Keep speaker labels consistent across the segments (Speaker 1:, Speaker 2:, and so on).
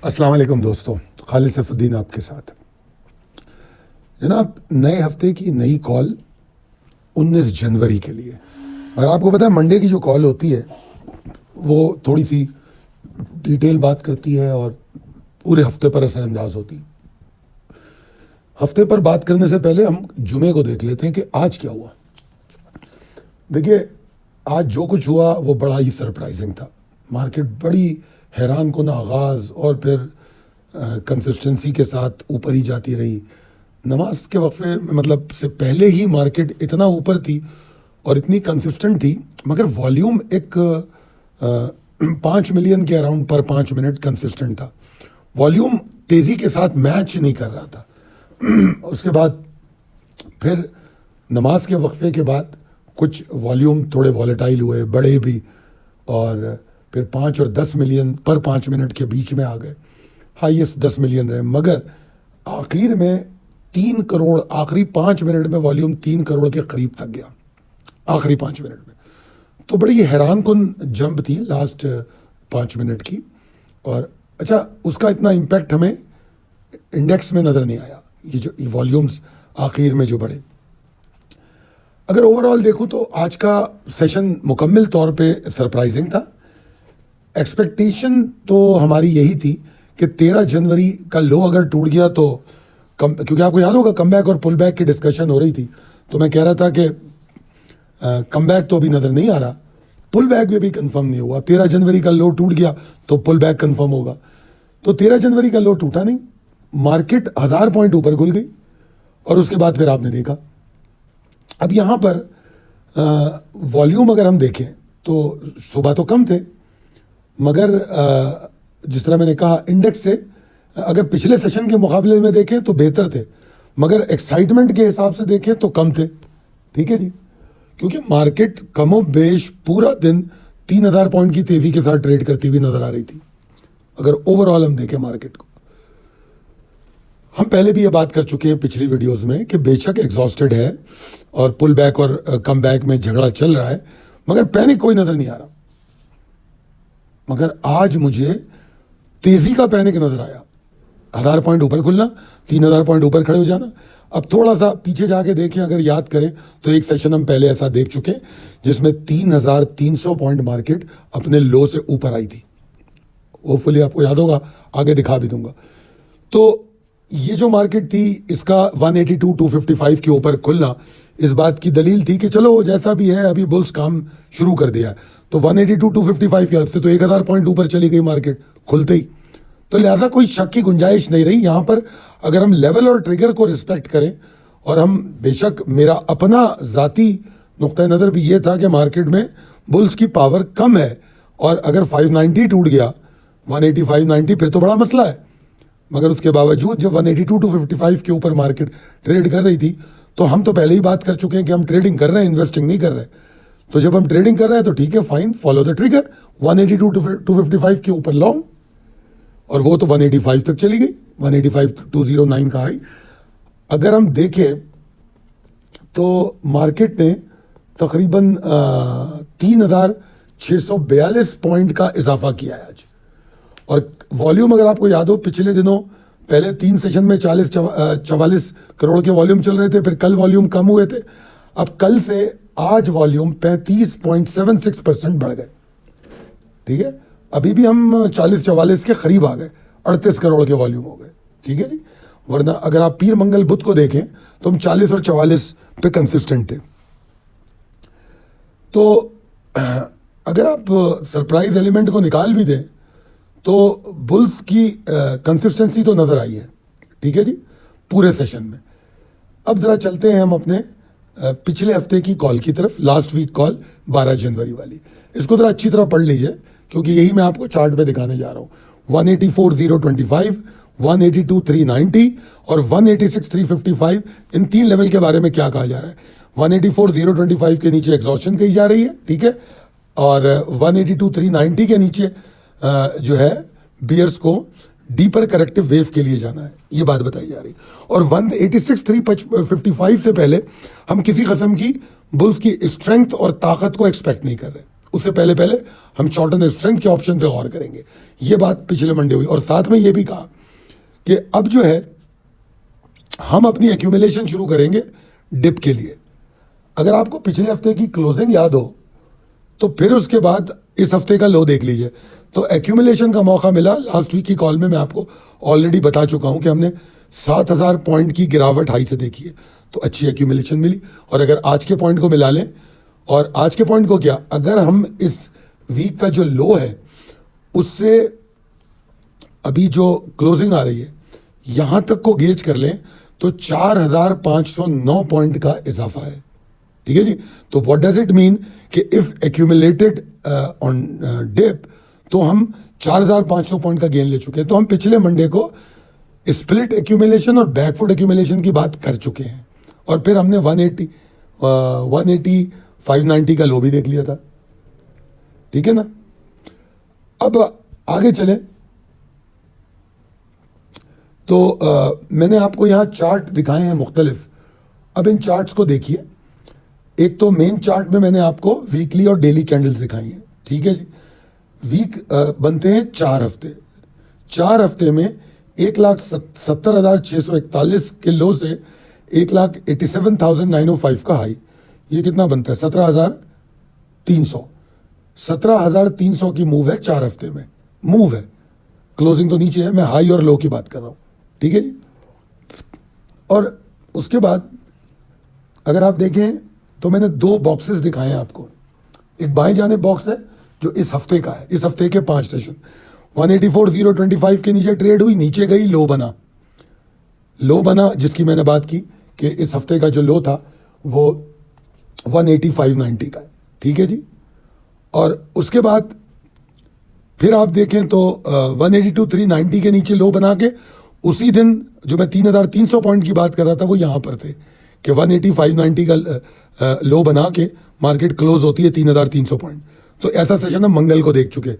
Speaker 1: अस्सलाम वालेकुम दोस्तों, खालिद सैफुद्दीन आपके साथ। जनाब, नए हफ्ते की नई कॉल 19 जनवरी के लिए। और आपको पता है मंडे की जो कॉल होती है वो थोड़ी सी डिटेल बात करती है और पूरे हफ्ते पर असरअंदाज होती है। हफ्ते पर बात करने से पहले हम जुमे को देख लेते हैं कि आज क्या हुआ। देखिए, आज जो कुछ हुआ वो बड़ा ही सरप्राइजिंग था। मार्केट बड़ी हैरान कुन आगाज़ और फिर कंसिस्टेंसी के साथ ऊपर ही जाती रही। नमाज के वक्फे मतलब से पहले ही मार्केट इतना ऊपर थी और इतनी कंसिस्टेंट थी, मगर वॉल्यूम एक 5 मिलियन के अराउंड पर 5 मिनट कंसिस्टेंट था। वॉल्यूम तेज़ी के साथ मैच नहीं कर रहा था। उसके बाद फिर नमाज के वक्फे के बाद कुछ वॉल्यूम थोड़े वॉलेटाइल हुए, बढ़े भी, और फिर 5 और 10 मिलियन पर 5 मिनट के बीच में आ गए। हाईएस्ट 10 मिलियन रहे, मगर आखिर में 3 करोड़, आखिरी 5 मिनट में वॉल्यूम 3 करोड़ के करीब तक गया आखिरी 5 मिनट में। तो बड़ी हैरान कुन जंप थी लास्ट 5 मिनट की। और अच्छा, उसका इतना इम्पैक्ट हमें इंडेक्स में नज़र नहीं आया, ये जो वॉल्यूम्स आखिर में जो बढ़े। अगर ओवरऑल देखूं तो आज का सेशन मुकम्मल तौर पे सरप्राइजिंग था। एक्सपेक्टेशन तो हमारी यही थी कि 13 जनवरी का लो अगर टूट गया तो क्योंकि आपको याद होगा कमबैक और पुल बैक की डिस्कशन हो रही थी, तो मैं कह रहा था कि कमबैक तो अभी नज़र नहीं आ रहा, पुल बैक भी अभी कंफर्म नहीं हुआ। 13 जनवरी का लो टूट गया तो पुल बैक कंफर्म होगा। तो 13 जनवरी का लो टूटा नहीं, मार्केट 1000 पॉइंट ऊपर खुल गई और उसके बाद फिर आपने देखा। अब यहाँ पर वॉल्यूम अगर हम देखें तो सुबह तो कम थे, मगर जिस तरह मैंने कहा इंडेक्स से अगर पिछले सेशन के मुकाबले में देखें तो बेहतर थे, मगर एक्साइटमेंट के हिसाब से देखें तो कम थे। ठीक है जी, क्योंकि मार्केट कमो बेश पूरा दिन 3000 पॉइंट की तेजी के साथ ट्रेड करती हुई नजर आ रही थी। अगर ओवरऑल हम देखें मार्केट को, हम पहले भी ये बात कर चुके हैं पिछली वीडियोस में कि बेशक एग्जॉस्टेड है और पुल बैक और कम बैक में झगड़ा चल रहा है, मगर पैनिक कोई नजर नहीं आ रहा। मगर आज मुझे तेजी का पैनिक नजर आया। 1000 पॉइंट ऊपर खुलना, 3000 पॉइंट ऊपर खड़े हो जाना। अब थोड़ा सा पीछे जाके देखें, अगर याद करें तो एक सेशन हम पहले ऐसा देख चुके जिसमें 3300 पॉइंट मार्केट अपने लो से ऊपर आई थी। होपफुली आपको याद होगा, आगे दिखा भी दूंगा। तो ये जो मार्केट थी इसका 182-255 के ऊपर खुलना इस बात की दलील थी कि चलो जैसा भी है अभी बुल्स काम शुरू कर दिया है। तो 182-255 के हद से तो 1000 पॉइंट ऊपर चली गई मार्केट खुलते ही। तो लिहाजा कोई शक की गुंजाइश नहीं रही यहाँ पर। अगर हम लेवल और ट्रिगर को रिस्पेक्ट करें, और हम बेशक मेरा अपना जाती नुक्ता नज़र भी ये था कि मार्केट में बुल्स की पावर कम है, और अगर 590 टूट गया 185-90 फिर तो बड़ा मसला है। मगर उसके बावजूद जब 182-255 के ऊपर मार्केट ट्रेड कर रही थी तो हम तो पहले ही बात कर चुके हैं कि हम ट्रेडिंग कर रहे हैं, इन्वेस्टिंग नहीं कर रहे। तो जब हम ट्रेडिंग कर रहे हैं तो ठीक है, फाइन, फॉलो द ट्रिगर। 182-255 के ऊपर लॉन्ग, और वो तो 185 तक चली गई, 185-209 का हाई। अगर हम देखें तो मार्केट ने तकरीबन 3642 पॉइंट का इजाफा किया है आज। और वॉल्यूम अगर आपको याद हो, पिछले दिनों पहले 3 सेशन में 44 करोड़ के वॉल्यूम चल रहे थे, फिर कल वॉल्यूम कम हुए थे। अब कल से आज वॉल्यूम 35.76% बढ़ गए। ठीक है, अभी भी हम 40-44 के करीब आ गए, 38 करोड़ के वॉल्यूम हो गए। ठीक है जी, वरना अगर आप पीर मंगल बुध को देखें तो हम 40 और 44 पे कंसिस्टेंट थे। तो अगर आप सरप्राइज एलिमेंट को निकाल भी दें तो बुल्स की कंसिस्टेंसी तो नजर आई है। ठीक है जी, पूरे सेशन में। अब जरा चलते हैं हम अपने पिछले हफ्ते की कॉल की तरफ, लास्ट वीक कॉल 12 जनवरी वाली। इसको जरा अच्छी तरह पढ़ लीजिए क्योंकि यही मैं आपको चार्ट पे दिखाने जा रहा हूँ। 184,025, 182,390 और 186,355, इन 3 लेवल के बारे में क्या कहा जा रहा है। 184,025 के नीचे एग्जॉस्शन कही जा रही है, ठीक है, और 182,390 के नीचे जो है बियर्स को डीपर करेक्टिव वेव के लिए जाना है, ये बात बताई जा रही। और 186,355 से पहले हम किसी किस्म की बुल्स की स्ट्रेंथ और ताकत को एक्सपेक्ट नहीं कर रहे। उससे पहले पहले हम शॉर्ट एंड स्ट्रेंथ के ऑप्शन पे गौर करेंगे। ये बात पिछले मंडे हुई। और साथ में ये भी कहा कि अब जो है हम अपनी एक्यूमुलेशन शुरू करेंगे डिप के लिए। अगर आपको पिछले हफ्ते की क्लोजिंग याद हो तो फिर उसके बाद इस हफ्ते का लो देख लीजिए। तो एक्यूमुलेशन का मौका मिला। लास्ट वीक की कॉल में मैं आपको ऑलरेडी बता चुका हूं कि हमने 7,000 पॉइंट की गिरावट हाई से देखी है, तो अच्छी एक्यूमुलेशन मिली। और अगर आज के पॉइंट को मिला लें, और आज के पॉइंट को क्या, अगर हम इस वीक का जो लो है उससे अभी जो क्लोजिंग आ रही है यहां तक को गेज कर लें तो 4,509 पॉइंट का इजाफा है। ठीक है जी। तो व्हाट डज इट मीन कि इफ एक्यूमुलेटेड ऑन डिप तो हम 4,500 पॉइंट का गेन ले चुके हैं। तो हम पिछले मंडे को स्प्लिट एक्यूमुलेशन और बैकफुट एक्यूमुलेशन की बात कर चुके हैं। और फिर हमने 180 590 का लो भी देख लिया था। ठीक है ना। अब आगे चले तो मैंने आपको यहां चार्ट दिखाए हैं मुख्तलिफ। अब इन चार्ट्स को देखिए। एक तो मेन चार्ट में मैंने आपको वीकली और डेली कैंडल्स दिखाई हैं। ठीक है जी। वीक बनते हैं 4 हफ्ते। 4 हफ्ते में 1,70,641 के लो से 1,87,905 का हाई। ये कितना बनता है? 17,300। 17,300 की मूव है 4 हफ्ते में। मूव है, क्लोजिंग तो नीचे है। मैं हाई और लो की बात कर रहा हूं। ठीक है जी। और उसके बाद अगर आप देखें तो मैंने 2 बॉक्सेस दिखाए हैं आपको। एक बाएं जाने बॉक्स है जो इस हफ्ते का है। इस हफ्ते के 5 सेशन 184,025 के नीचे ट्रेड हुई, नीचे गई, लो बना जिसकी मैंने बात की कि इस हफ्ते का जो लो था वो 185.90 का है। ठीक है जी। और उसके बाद फिर आप देखें तो 182,390 के नीचे लो बना के उसी दिन जो मैं 3,300 पॉइंट की बात कर रहा था वो यहां पर थे कि 185.90 का लो बना के मार्केट क्लोज होती है 3,300 पॉइंट। तो ऐसा सेशन हम मंगल को देख चुके।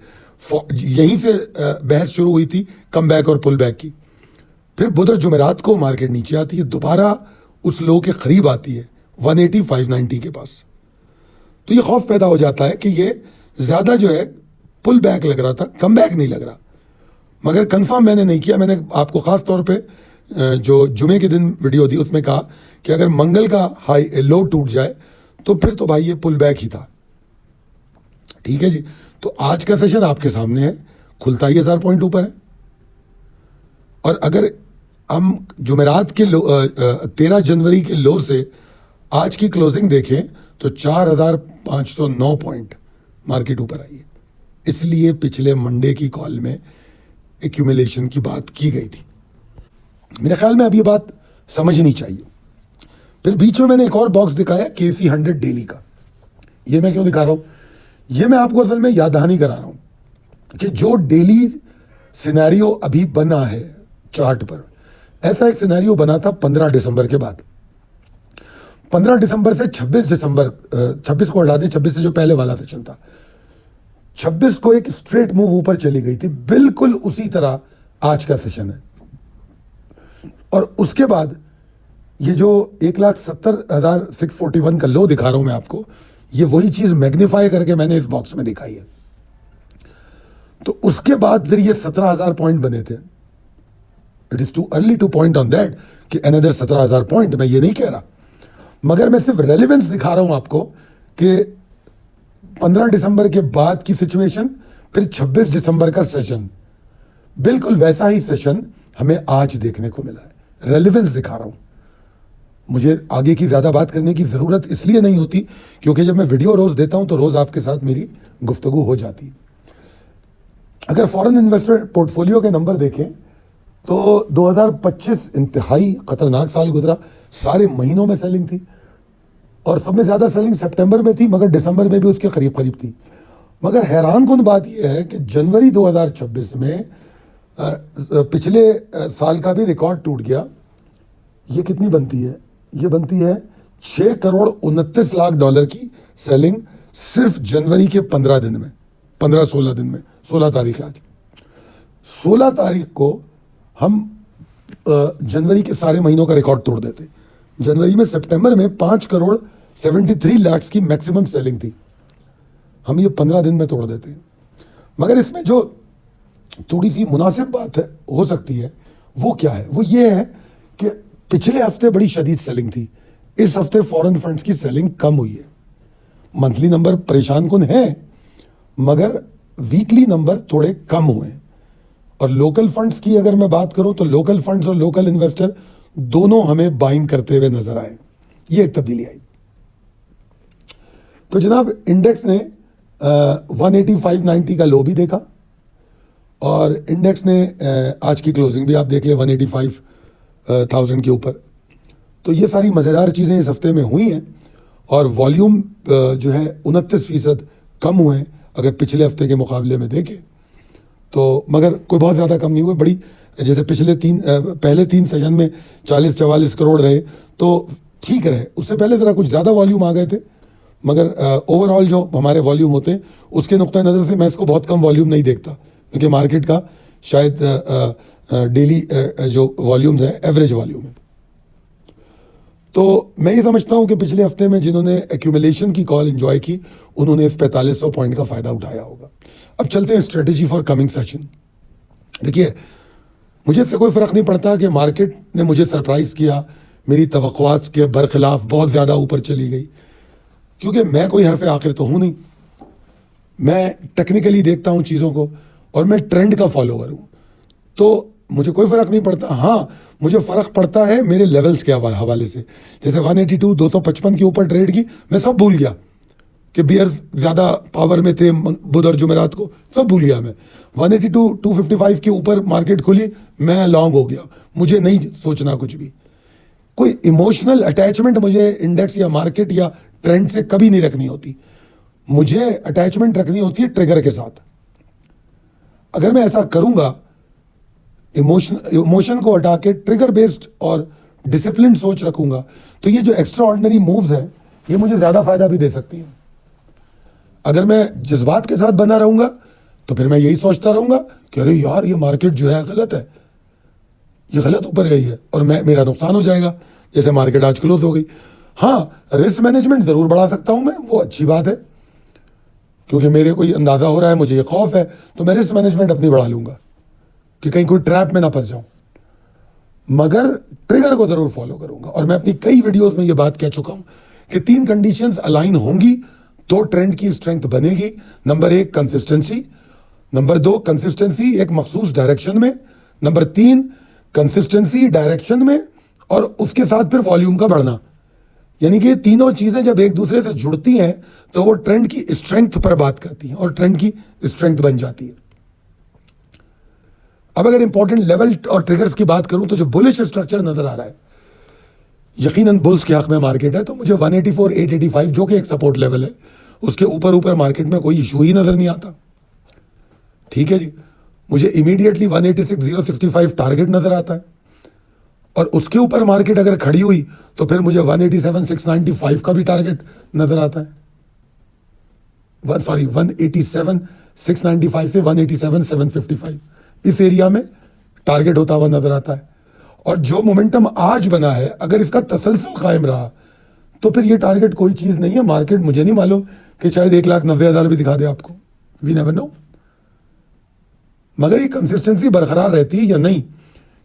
Speaker 1: यहीं से बहस शुरू हुई थी कम बैक और पुल बैक की। फिर बुध और जुमेरात को मार्केट नीचे आती है, दोबारा उस लो के करीब आती है 180,590 के पास। तो ये खौफ पैदा हो जाता है कि ये ज्यादा जो है पुल बैक लग रहा था, कम बैक नहीं लग रहा। मगर कंफर्म मैंने नहीं किया। मैंने आपको खास तौर पे जो जुमे के दिन वीडियो दी उसमें कहा कि अगर मंगल का हाई लो टूट जाए तो फिर तो भाई ये पुल बैक ही था। ठीक है जी। तो आज का सेशन आपके सामने है, खुलता ही 1,000 पॉइंट ऊपर है। और अगर हम जुमेरात के 13 जनवरी के लो से आज की क्लोजिंग देखें तो 4,509 पॉइंट मार्केट ऊपर आई है। इसलिए पिछले मंडे की कॉल में एक्यूमुलेशन की बात की गई थी। मेरे ख्याल में अब ये बात समझनी चाहिए। फिर बीच में मैंने एक और बॉक्स दिखाया KC 100 डेली का। ये मैं क्यों दिखा रहा हूं? ये मैं आपको असल में याद दहानी करा रहा हूं कि जो डेली सिनेरियो अभी बना है चार्ट पर, ऐसा एक सिनेरियो बना था 15 दिसंबर के बाद। 15 दिसंबर से 26 दिसंबर, 26 को हटा दें, 26 से जो पहले वाला सेशन था, 26 को एक स्ट्रेट मूव ऊपर चली गई थी। बिल्कुल उसी तरह आज का सेशन है। और उसके बाद ये जो 1,70,641 का लो दिखा रहा हूं मैं आपको, ये वही चीज मैग्नीफाई करके मैंने इस बॉक्स में दिखाई है। तो उसके बाद फिर ये 17,000 पॉइंट बने थे। It is too early two point on that कि अनदर 17,000 पॉइंट, मैं ये नहीं कह रहा, मगर मैं सिर्फ रेलेवेंस दिखा रहा हूं आपको कि 15 दिसंबर के बाद की सिचुएशन, फिर 26 दिसंबर का सेशन, बिल्कुल वैसा ही सेशन हमें आज देखने को मिला है। रेलेवेंस दिखा रहा हूं। मुझे आगे की ज्यादा बात करने की जरूरत इसलिए नहीं होती क्योंकि जब मैं वीडियो रोज देता हूं तो रोज आपके साथ मेरी गुफ्तगू हो जाती। अगर फॉरेन इन्वेस्टर पोर्टफोलियो के नंबर देखें तो 2025 इंतहाई खतरनाक साल गुजरा। सारे महीनों में सेलिंग थी और सब में ज्यादा सेलिंग सितंबर में थी, मगर दिसंबर में भी उसके करीब करीब थी। मगर हैरान कुन बात यह है कि जनवरी 2026 में पिछले साल का भी रिकॉर्ड टूट गया। ये कितनी बनती है? ये बनती है 6 करोड़ 29 लाख डॉलर की सेलिंग सिर्फ जनवरी के 15 दिन में, 15-16 दिन में। 16 तारीख है आज। 16 तारीख को हम जनवरी के सारे महीनों का रिकॉर्ड तोड़ देते। जनवरी में, सितंबर में 5 करोड़ 73 लाख की मैक्सिमम सेलिंग थी। हम ये 15 दिन में तोड़ देते हैं। मगर इसमें जो थोड़ी सी मुनासिब बात है हो सकती है वो क्या है, वो ये है कि पिछले हफ्ते बड़ी शदीद सेलिंग थी, इस हफ्ते फॉरेन फंड्स की सेलिंग कम हुई है। मंथली नंबर परेशान कुन है मगर वीकली नंबर थोड़े कम हुए हैं। और लोकल फंड्स की अगर मैं बात करूं तो लोकल फंड्स और लोकल इन्वेस्टर दोनों हमें बाइंग करते हुए नजर आए, ये एक तब्दीली आई। तो जनाब इंडेक्स ने 185.90 का लो भी देखा और इंडेक्स ने आज की क्लोजिंग भी आप देख ले 185,000 के ऊपर। तो ये सारी मज़ेदार चीज़ें इस हफ्ते में हुई हैं और वॉल्यूम जो है 29% कम हुए हैं अगर पिछले हफ्ते के मुकाबले में देखें तो, मगर कोई बहुत ज़्यादा कम नहीं हुए। बड़ी जैसे पहले तीन सेशन में 40-44 करोड़ रहे तो ठीक रहे, उससे पहले ज़रा कुछ ज़्यादा वॉल्यूम आ गए थे। मगर ओवरऑल जो हमारे वॉल्यूम होते हैं उसके नुक्ता नज़र से मैं इसको बहुत कम वॉल्यूम नहीं देखता, क्योंकि मार्केट का शायद डेली जो वॉल्यूम्स हैं एवरेज वॉल्यूम है। तो मैं ये समझता हूं कि पिछले हफ्ते में जिन्होंने एक्यूमुलेशन की कॉल एंजॉय की उन्होंने इस 4500 पॉइंट का फायदा उठाया होगा। अब चलते हैं स्ट्रेटेजी फॉर कमिंग सेशन। देखिए, मुझे इससे कोई फर्क नहीं पड़ता कि मार्केट ने मुझे सरप्राइज किया, मेरी तवक्कुआत के बरखिलाफ बहुत ज़्यादा ऊपर चली गई, क्योंकि मैं कोई हरफ आखिर तो हूं नहीं। मैं टेक्निकली देखता हूं चीज़ों को और मैं ट्रेंड का फॉलोअर हूं, तो मुझे कोई फर्क नहीं पड़ता। हाँ, मुझे फर्क पड़ता है मेरे लेवल्स के हवाले से। जैसे 182 255 के ऊपर ट्रेड की मैं सब भूल गया कि बियर ज्यादा पावर में थे बुध और जुमेरात को, सब भूल गया मैं। 182 255 के ऊपर मार्केट खुली, मैं लॉन्ग हो गया, मुझे नहीं सोचना कुछ भी। कोई इमोशनल अटैचमेंट मुझे इंडेक्स या मार्केट या ट्रेंड से कभी नहीं रखनी होती, मुझे अटैचमेंट रखनी होती है ट्रिगर के साथ। अगर मैं ऐसा करूंगा, इमोशन को हटा के ट्रिगर बेस्ड और डिसिप्लिन सोच रखूंगा, तो ये जो एक्स्ट्रा ऑर्डिनरी मूव्स हैं ये मुझे ज्यादा फायदा भी दे सकती हैं। अगर मैं जज्बात के साथ बना रहूंगा तो फिर मैं यही सोचता रहूंगा कि अरे यार ये मार्केट जो है गलत है, ये गलत ऊपर गई है और मेरा नुकसान हो जाएगा, जैसे मार्केट आज क्लोज हो गई। हाँ, रिस्क मैनेजमेंट जरूर बढ़ा सकता हूं मैं, वो अच्छी बात है, क्योंकि मेरे को अंदाजा हो रहा है, मुझे ये खौफ है, तो मैं रिस्क मैनेजमेंट अपनी बढ़ा लूंगा कि कहीं कोई ट्रैप में ना फंस जाऊं। मगर ट्रिगर को जरूर फॉलो करूंगा और मैं अपनी कई वीडियोस में ये बात कह चुका हूं कि 3 कंडीशंस अलाइन होंगी तो ट्रेंड की स्ट्रेंथ बनेगी। नंबर 1 कंसिस्टेंसी, नंबर 2 कंसिस्टेंसी एक मखसूस डायरेक्शन में, नंबर 3 कंसिस्टेंसी डायरेक्शन में और उसके साथ फिर वॉल्यूम का बढ़ना। यानी कि ये तीनों चीजें जब एक दूसरे से जुड़ती हैं तो वो ट्रेंड की स्ट्रेंथ पर बात करती हैं और ट्रेंड की स्ट्रेंथ बन जाती है। अब अगर इंपॉर्टेंट लेवल और ट्रिगर्स की बात करूं तो जो बुलिश स्ट्रक्चर नजर आ रहा है, यकीनन बुल्स के हक में मार्केट है, तो मुझे 184 885 जो कि एक सपोर्ट लेवल है, उसके ऊपर मार्केट में कोई इशू ही नजर नहीं आता। ठीक है जी, मुझे इमीडिएटली 186 065 टारगेट नजर आता है और उसके ऊपर मार्केट अगर खड़ी हुई तो फिर मुझे 187 695 का भी टारगेट नजर आता है। 187 695 से 187 755 इस एरिया में टारगेट होता हुआ नजर आता है। और जो मोमेंटम आज बना है, अगर इसका तसलसल कायम रहा तो फिर ये टारगेट कोई चीज नहीं है। मार्केट मुझे नहीं मालूम कि शायद 1,90,000 भी दिखा दे आपको, वी नेवर नो। मगर ये कंसिस्टेंसी बरकरार रहती है या नहीं,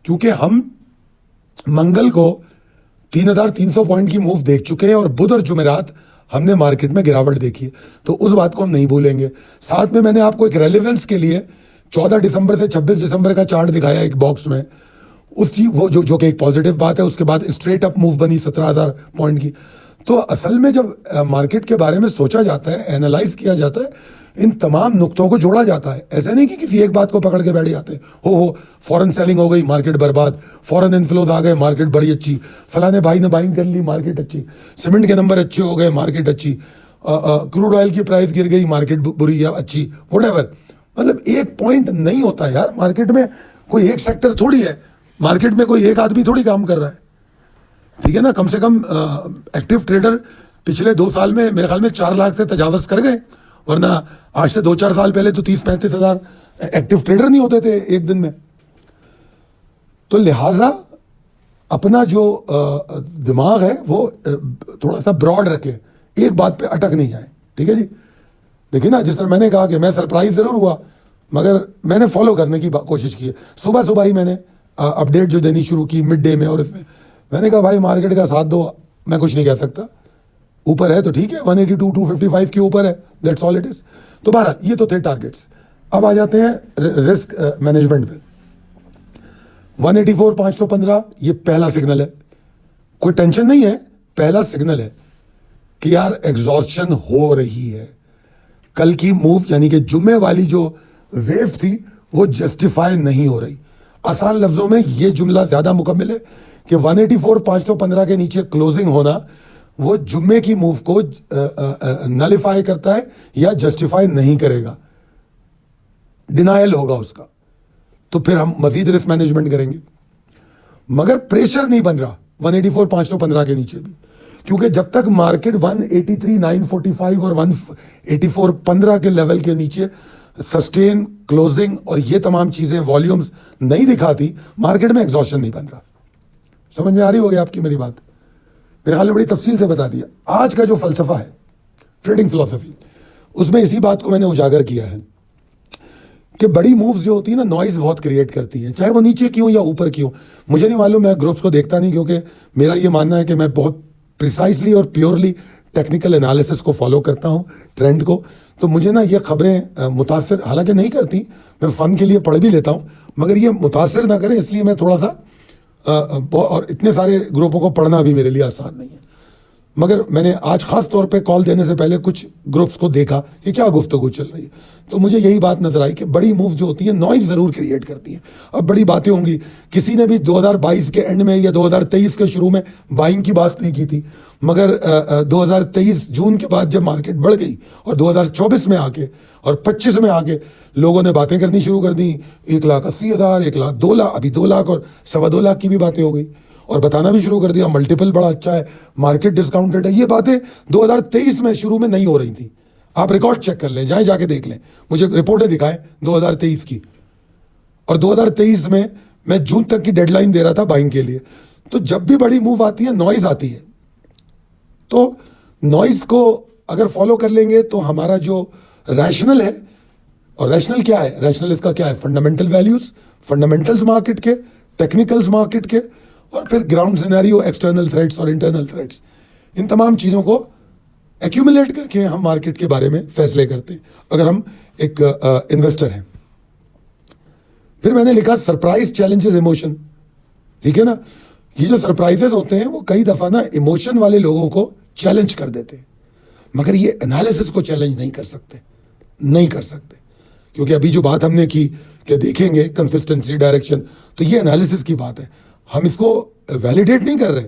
Speaker 1: क्योंकि हम मंगल को 3,300 पॉइंट की मूव देख चुके हैं और बुध और जुमेरात हमने मार्केट में गिरावट देखी है, तो उस बात को हम नहीं भूलेंगे। साथ में मैंने आपको एक रेलेवेंस के लिए 14 दिसंबर से 26 दिसंबर का चार्ट दिखाया एक बॉक्स में, उसी वो जो कि एक पॉजिटिव बात है। उसके बाद स्ट्रेट अप मूव बनी 17,000 पॉइंट की। तो असल में जब मार्केट के बारे में सोचा जाता है, एनालाइज किया जाता है, इन तमाम नुक्तों को जोड़ा जाता है। ऐसे नहीं कि किसी एक बात को पकड़ के बैठ जाते हैं, हो फॉरेन सेलिंग हो गई मार्केट बर्बाद, फॉरेन इन्फ्लोज आ गए मार्केट बड़ी अच्छी, फलाने भाई ने बाइंग कर ली मार्केट अच्छी, सीमेंट के नंबर अच्छे हो गए मार्केट अच्छी, क्रूड ऑयल की प्राइस गिर गई मार्केट बुरी या अच्छी, व्हाटएवर। मतलब एक पॉइंट नहीं होता यार मार्केट में, कोई एक सेक्टर थोड़ी है, मार्केट में कोई एक आदमी थोड़ी काम कर रहा है। ठीक है ना, कम से कम एक्टिव ट्रेडर पिछले 2 साल में मेरे ख्याल में 4 लाख से तजावज कर गए, वरना आज से 2-4 साल पहले तो 30-35 हजार एक्टिव ट्रेडर नहीं होते थे एक दिन में। तो लिहाजा अपना जो दिमाग है वो थोड़ा सा ब्रॉड रखें, एक बात पे अटक नहीं जाए। ठीक है जी, देखिए ना, जिस तरह मैंने कहा कि मैं सरप्राइज जरूर हुआ, मगर मैंने फॉलो करने की कोशिश की है। सुबह सुबह ही मैंने अपडेट जो देनी शुरू की मिड डे में, और इसमें मैंने कहा भाई मार्केट का साथ दो, मैं कुछ नहीं कह सकता, ऊपर है तो ठीक है, 182 255 के ऊपर है, दैट्स ऑल इट इज। तो बहरहाल ये तो थे टारगेट्स। अब आ जाते हैं रिस्क मैनेजमेंट पे। 184 515 ये पहला सिग्नल है, कोई टेंशन नहीं है, पहला सिग्नल है कि यार एग्जॉर्शन हो रही है। कल की मूव यानी कि जुम्मे वाली जो वेव थी वो जस्टिफाई नहीं हो रही। आसान लफ्जों में ये जुमला ज्यादा मुकम्मल है कि 184 515 के नीचे क्लोजिंग होना वो जुम्मे की मूव को नलिफाई करता है या जस्टिफाई नहीं करेगा, डिनायल होगा उसका। तो फिर हम मजीद रिस्क मैनेजमेंट करेंगे, मगर प्रेशर नहीं बन रहा 184 515 के नीचे भी, क्योंकि जब तक मार्केट 183 945 और 184 15 के लेवल के नीचे सस्टेन क्लोजिंग और ये तमाम चीजें वॉल्यूम्स नहीं दिखाती, मार्केट में एग्जॉस्शन नहीं बन रहा। समझ में आ रही होगी आपकी मेरी बात? मेरे ख्याल में बड़ी तफसील से बता दिया। आज का जो फलसफा है ट्रेडिंग फिलॉसफी, उसमें इसी बात को मैंने उजागर किया है कि बड़ी मूव्स जो होती है ना, नॉइज बहुत क्रिएट करती हैं, चाहे वो नीचे की हो या ऊपर की हो। मुझे नहीं मालूम, मैं ग्रुप्स को देखता नहीं, क्योंकि मेरा ये मानना है कि मैं बहुत प्रिसाइसली और प्योरली टेक्निकल एनालिसिस को फॉलो करता हूँ, ट्रेंड को। तो मुझे ना ये खबरें मुतासर हालांकि नहीं करती, मैं फ़न के लिए पढ़ भी लेता हूँ, मगर ये मुतासर ना करें इसलिए मैं थोड़ा सा और इतने सारे ग्रुपों को पढ़ना भी मेरे लिए आसान नहीं है। मगर मैंने आज खास तौर पे कॉल देने से पहले कुछ ग्रुप्स को देखा कि क्या गुफ्तगू चल रही है, तो मुझे यही बात नजर आई कि बड़ी मूव जो होती है नॉइज जरूर क्रिएट करती है। अब बड़ी बातें होंगी, किसी ने भी 2022 के एंड में या 2023 के शुरू में बाइंग की बात नहीं की थी, मगर 2023 जून के बाद जब मार्केट बढ़ गई और 2024 में आके और 25 में आके लोगों ने बातें करनी शुरू कर दी, 1,80,000, 1 लाख, 2 लाख, अभी 2 लाख और 2.25 लाख की भी बातें हो गई, और बताना भी शुरू कर दिया मल्टीपल बड़ा अच्छा है, मार्केट डिस्काउंटेड है। ये बातें 2023 में शुरू में नहीं हो रही थी। आप रिकॉर्ड चेक कर लें, जाएं जाके देख लें, मुझे रिपोर्टें दिखाएं 2023 की। और 2023 में मैं जून तक की डेडलाइन दे रहा था बाइंग के लिए। तो जब भी बड़ी मूव आती है नॉइज आती है, तो नॉइज को अगर फॉलो कर लेंगे तो हमारा जो रैशनल है, और रैशनल क्या है, रैशनल इसका क्या है, फंडामेंटल वैल्यूज, फंडामेंटल्स मार्केट के, टेक्निकल्स मार्केट के, और फिर ग्राउंड सिनेरियो, एक्सटर्नल थ्रेट्स और इंटरनल थ्रेट्स, इन तमाम चीजों को एक्यूमुलेट करके हम मार्केट के बारे में फैसले करते हैं अगर हम एक इन्वेस्टर हैं। फिर मैंने लिखा सरप्राइज चैलेंजेस इमोशन। ठीक है ना, ये जो सरप्राइजेस होते हैं वो कई दफा ना इमोशन वाले लोगों को चैलेंज कर देते हैं, मगर ये एनालिसिस को चैलेंज नहीं कर सकते, नहीं कर सकते। क्योंकि अभी जो बात हमने की कि देखेंगे कंसिस्टेंसी, डायरेक्शन, तो ये एनालिसिस की बात है, हम इसको वैलिडेट नहीं कर रहे।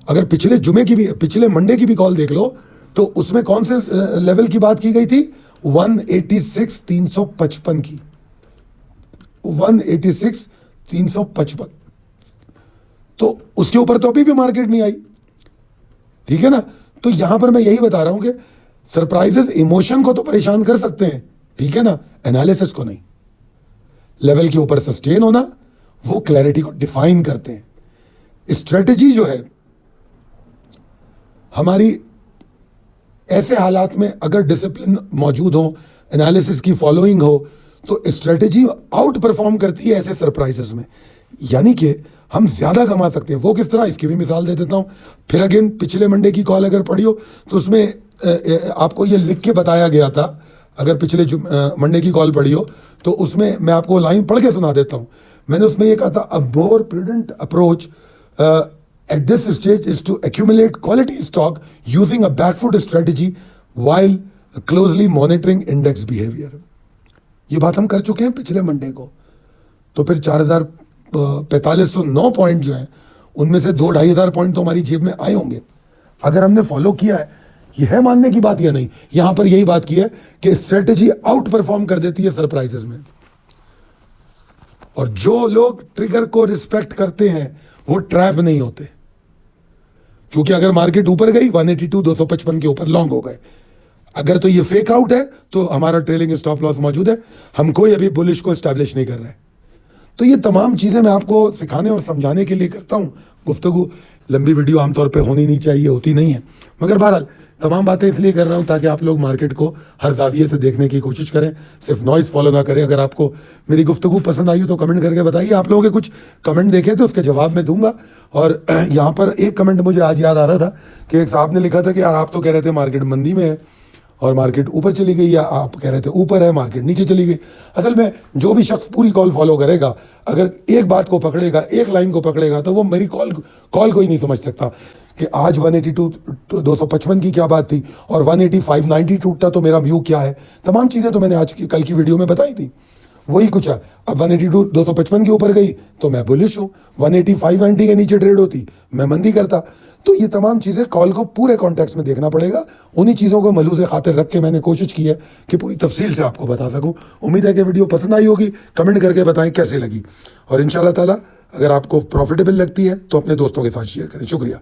Speaker 1: अगर पिछले जुमे की भी, पिछले मंडे की भी कॉल देख लो, तो उसमें कौन से लेवल की बात की गई थी, 186 355 की, 186 355। तो उसके ऊपर तो अभी भी मार्केट नहीं आई। ठीक है ना, तो यहां पर मैं यही बता रहा हूं कि सरप्राइजेस इमोशन को तो परेशान कर सकते हैं, ठीक है ना, एनालिसिस को नहीं। लेवल के ऊपर सस्टेन होना वो क्लैरिटी को डिफाइन करते हैं। स्ट्रेटजी जो है हमारी, ऐसे हालात में अगर डिसिप्लिन मौजूद हो, एनालिसिस की फॉलोइंग हो, तो स्ट्रेटजी आउट परफॉर्म करती है ऐसे सरप्राइजेस में, यानी कि हम ज्यादा कमा सकते हैं। वो किस तरह, इसकी भी मिसाल दे देता हूं। फिर अगेन पिछले मंडे की कॉल अगर पढ़ी हो तो उसमें आपको ये लिख के बताया गया था, अगर पिछले मंडे की कॉल पढ़ी हो तो उसमें मैं आपको लाइन पढ़ के सुना देता हूं। मैंने उसमें ये कहा था, a more prudent approach at this stage is to accumulate quality stock using a backfoot strategy while closely monitoring index behaviour. ये बात हम कर चुके हैं पिछले मंडे को। तो फिर 4,4509 पॉइंट जो है उनमें से 2-2,500 पॉइंट तो हमारी जेब में आए होंगे अगर हमने फॉलो किया है। यह है मानने की बात या नहीं? यहां पर यही बात की है कि स्ट्रेटजी आउट परफॉर्म कर देती है सरप्राइजेस में, और जो लोग ट्रिगर को रिस्पेक्ट करते हैं वो ट्रैप नहीं होते। क्योंकि अगर मार्केट ऊपर गई 182 255 के ऊपर लॉन्ग हो गए, अगर तो ये फेक आउट है तो हमारा ट्रेलिंग स्टॉप लॉस मौजूद है, हम कोई अभी बुलिश को एस्टैब्लिश नहीं कर रहे। तो ये तमाम चीजें मैं आपको सिखाने और समझाने के लिए करता हूं गुफ्तगू। लंबी वीडियो आमतौर पे होनी नहीं चाहिए, होती नहीं है, मगर बहरहाल तमाम बातें इसलिए कर रहा हूं ताकि आप लोग मार्केट को हर जाविये से देखने की कोशिश करें, सिर्फ नॉइस फॉलो ना करें। अगर आपको मेरी गुफ्तगू पसंद आई हो तो कमेंट करके बताइए। आप लोगों के कुछ कमेंट देखे थे, उसके जवाब मैं दूंगा। और यहाँ पर एक कमेंट मुझे आज याद आ रहा था कि एक साहब ने लिखा था कि यार आप तो कह रहे थे मार्केट मंदी में है और मार्केट ऊपर चली गई, या आप कह रहे थे ऊपर है मार्केट नीचे चली गई। असल में जो भी शख्स पूरी कॉल फॉलो करेगा, अगर एक बात को पकड़ेगा, एक लाइन को पकड़ेगा, तो वो मेरी कॉल को ही नहीं समझ सकता कि आज 182 255 की क्या बात थी और 185 90 टूटता तो मेरा व्यू क्या है। तमाम चीज़ें तो मैंने आज की कल की वीडियो में बताई थी, वही कुछ है। अब 182 255 के ऊपर गई तो मैं बुलिश हूँ, 185 90 के नीचे ट्रेड होती मैं मंदी करता। तो ये तमाम चीज़ें कॉल को पूरे कॉन्टेक्स्ट में देखना पड़ेगा। उन्हीं चीज़ों को मलूज़ खातिर रख के मैंने कोशिश की है कि पूरी तफसील से आपको बता सकूं। उम्मीद है कि वीडियो पसंद आई होगी। कमेंट करके बताएं कैसे लगी, और इंशाल्लाह ताला अगर आपको प्रॉफिटेबल लगती है तो अपने दोस्तों के साथ शेयर करें। शुक्रिया।